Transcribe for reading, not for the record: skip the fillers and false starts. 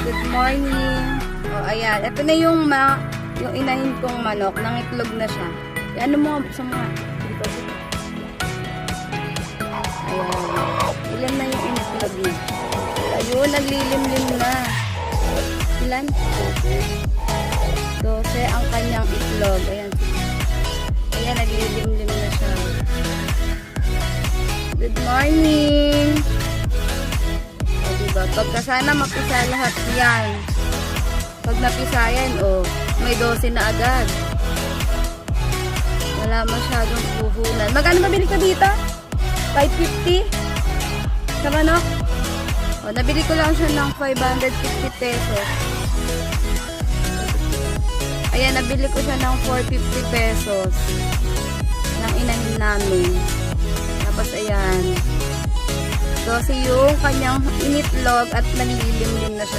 Good morning. O, ayan. Ito na yung inahin kong manok. Nangitlog na siya. Ano mo sa mga... Ayan. Ilan na yung initlog niya? Ayun, naglilimlim na. Ilan? 12 ang kanyang itlog. Ayan. Ayan, naglilimlim na siya. Good morning. O, diba? Pagka sana mapisa lahat yan. Pag napisa yan, may 12 na agad. Wala masyadong puhunan. Magkano mabili ka dito? 550? Sa manok? O, nabili ko lang siya ng 550 pesos. Ayan, nabili ko siya ng 450 pesos. Nang inahin namin. Tapos, ayan. 12 yung kanyang initlog at naglilimlim na siya.